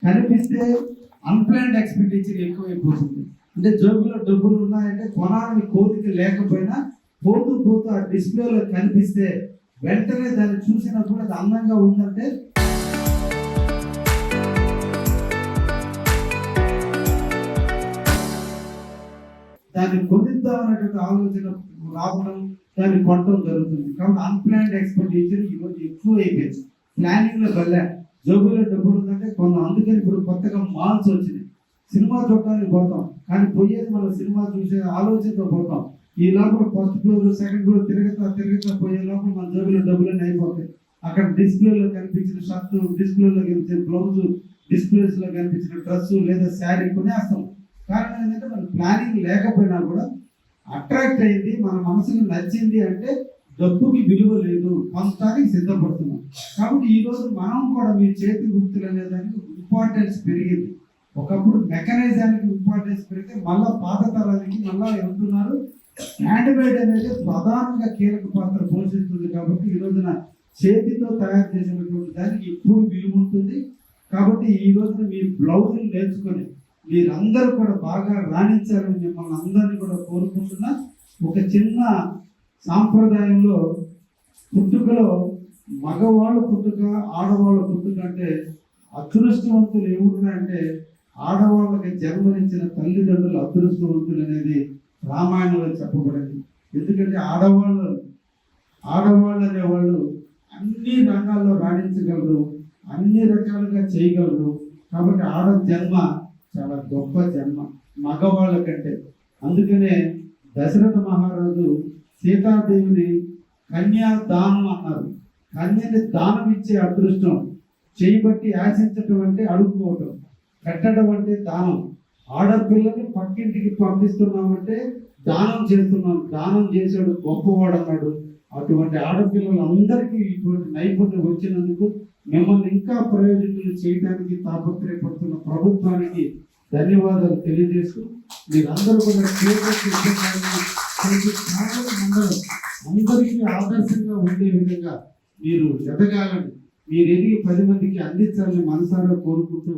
కనిపిస్తే unplanned expenditure ఎక్కువైపోతుంది. అంటే జోబులో డబ్బులు ఉన్నాయంటే కొనాలని కోరిక లేకపోయినా పోతూ పోతూ ఆ డిస్ప్లేలో కనిపిస్తే వెంటనే దాన్ని చూసినప్పుడు అది అందంగా ఉందంటే దాన్ని కొనిద్దామనేటువంటి ఆలోచన రావడం, దాన్ని కొనడం జరుగుతుంది. కాబట్టి అన్ప్లాన్డ్ ఎక్స్పెండిచర్ ఈరోజు ఎక్కువ అయిపోయింది. ప్లానింగ్ లో వెళ్ళా జోబులో డబ్బులు ఉందంటే అందుకని ఇప్పుడు కొత్తగా మాల్స్ వచ్చినాయి. సినిమా చూడటానికి పోతాం, కానీ పోయేది మనం సినిమా చూసే ఆలోచనతో పోతాం. ఈ లోపల ఫస్ట్ ఫ్లోర్ సెకండ్ ఫ్లోర్ తిరుగుతా పోయే లోపల మన జోబులో డబ్బులన్నీ అయిపోతాయి. అక్కడ డిస్ప్లేలో కనిపించిన షర్టు, డిస్ప్లేలో కనిపించిన బ్లౌజ్, డిస్ప్లేస్ లో కనిపించిన డ్రెస్ లేదా శారీ కొనేస్తాం. కారణం ఏంటంటే మన ప్లానింగ్ లేకపోయినా కూడా అట్రాక్ట్ అయింది, మన మనసుకు నచ్చింది అంటే డబ్బుకి విలువ లేదు, పొందడానికి సిద్ధపడుతున్నాం. కాబట్టి ఈరోజు మనం కూడా మీ చేతి గుర్తులు అనేదానికి ఇంపార్టెన్స్ పెరిగింది. ఒకప్పుడు మెకానిజానికి ఇంపార్టెన్స్ పెరిగితే మళ్ళా పాత తరానికి మళ్ళా వెళ్తున్నారు. హ్యాండ్ మేడ్ అనేది ప్రధానంగా కీలక పాత్ర పోషిస్తుంది. కాబట్టి ఈ రోజున చేతితో తయారు చేసినటువంటి దానికి ఎక్కువ విలువ ఉంటుంది. కాబట్టి ఈ రోజున మీ బ్లౌజులు నేర్చుకొని మీరందరూ కూడా బాగా రాణించాలని మిమ్మల్ని అందరినీ కూడా కోరుకుంటున్నా. ఒక చిన్న సాంప్రదాయంలో పుట్టుకలో మగవాళ్ళు పుట్టుక, ఆడవాళ్ళ పుట్టుక అంటే అదృష్టవంతులు ఎవరున్నారంటే ఆడవాళ్ళకి జన్మనిచ్చిన తల్లిదండ్రులు అదృష్టవంతులు అనేది రామాయణంలో చెప్పబడింది. ఎందుకంటే ఆడవాళ్ళు అనేవాళ్ళు అన్ని రంగాల్లో రాణించగలరు, అన్ని రకాలుగా చేయగలరు. కాబట్టి ఆడ జన్మ చాలా గొప్ప జన్మ మగవాళ్ళ కంటే. అందుకనే దశరథ మహారాజు సీతాదేవిని కన్యాదానం అన్నారు. కన్యని దానం ఇచ్చే అదృష్టం, చేయబట్టి ఆశించటం అంటే అడుక్కోవటం, కట్టడం అంటే దానం. ఆడపిల్లని పక్కింటికి పంపిస్తున్నామంటే దానం చేస్తున్నాం, దానం చేశాడు గొప్పవాడు అన్నాడు. అటువంటి ఆడపిల్లలందరికీ ఇటువంటి నైపుణ్యం వచ్చినందుకు మిమ్మల్ని ఇంకా ప్రయోజకులు చేయడానికి తాపత్రయపడుతున్న ప్రభుత్వానికి ధన్యవాదాలు తెలియజేస్తూ మీరందరూ కూడా అందరికీ ఆదర్శంగా ఉండే విధంగా మీరు ఎదగాలని, మీరు ఎదిగి 10 మందికి అందించాలని మనసారా కోరుకుంటూ